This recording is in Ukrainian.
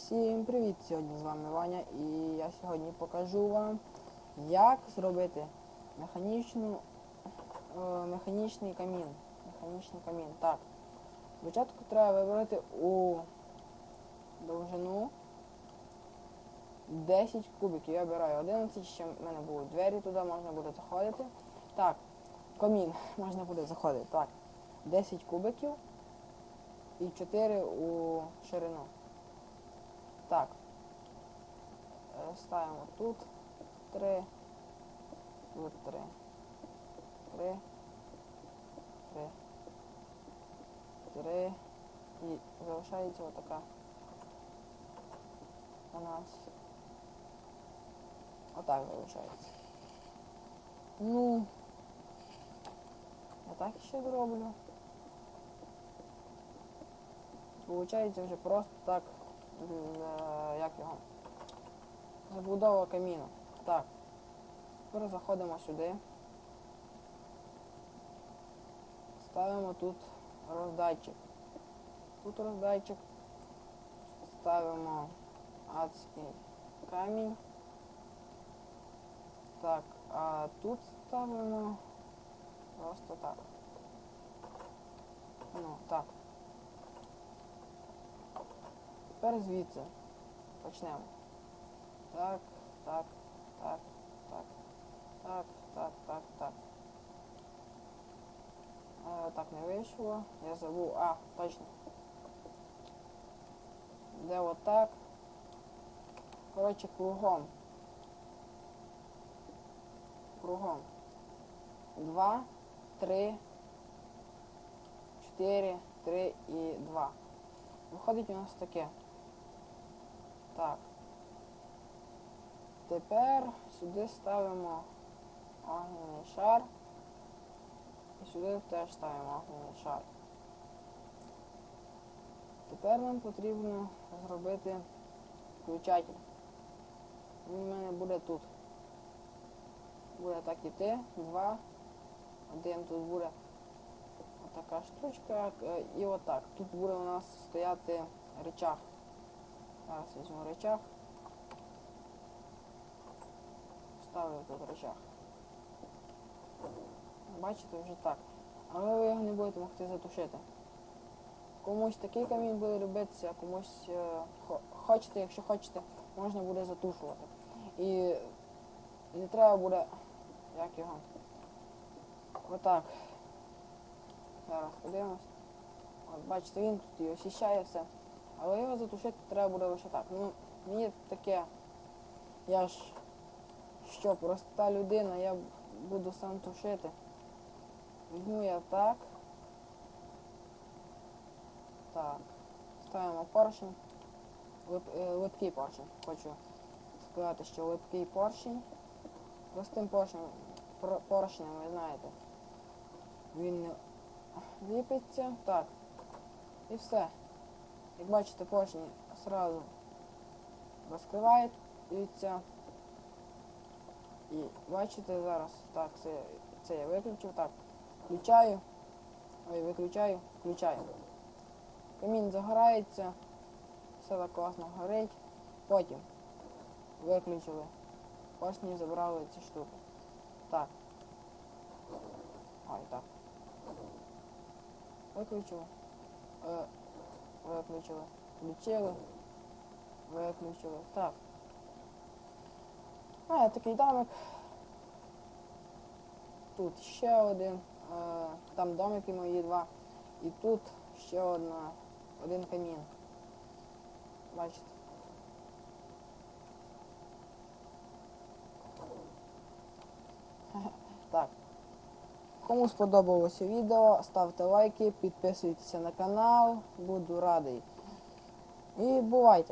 Всім привіт! Сьогодні з вами Ваня і я сьогодні покажу вам, як зробити механічний камін. Так, спочатку треба вибрати у довжину 10 кубиків. Я обираю 11, ще в мене будуть двері, туди можна буде заходити. Так, камін можна буде заходити. Так, 10 кубиків і 4 у ширину. Так, ставимо тут 3, тут 3, 3, 3, 3 і залишається отака у нас. Отак залишається. Ну, я так ще зроблю. Получається вже просто так, як його, забудова каміну. Так, тепер заходимо сюди, ставимо тут роздатчик. Тут роздатчик, ставимо адський камінь. Так, а тут ставимо просто так. Ну, так. Тепер звідси почнемо. Так, так, так, так, так, так, так, так. Так не вийшло. Я забув. Точно. Де отак. Коротше, кругом. Кругом. 2, 3, 4, 3 і 2. Виходить у нас таке. Так. Тепер сюди ставимо огняний шар. І сюди теж ставимо огняний шар. Тепер нам потрібно зробити включатель. Він у мене буде тут. Буде так іти. 2. 1 тут буде отака штучка. І отак. Тут буде у нас стояти рычаг. Зараз візьму рычаг. Ставлю тут рычаг. Бачите, вже так. Але ви його не будете могти затушити. Комусь такий камінь буде робитися, комусь хочете, якщо хочете, можна буде затушувати. І не треба буде, як його, отак. Зараз подивимось. От бачите, він тут і осіщає все. Але його затушити треба буде лише так. Ну, мені таке, я ж що, проста людина, я буду сам тушити. Візьму я так. Так. Ставимо поршень. Липкий поршень. Хочу сказати, що липкий поршень. Простим поршнем, ви знаєте. Він не ліпиться. Так. І все. Як бачите, поршень одразу розкривається. І бачите зараз, так, це я виключив, так, включаю, виключаю, включаю. Камін загорається, все так класно горить, потім виключили, поршні забрали ці штуки. Так. Так. Виключили, включили, виключили, так. Такий домик. Тут ще один. Там домики мої 2. І тут ще один камін. Бачите? Так. Кому сподобалося відео, ставте лайки, підписуйтесь на канал. Буду радий. І бувайте!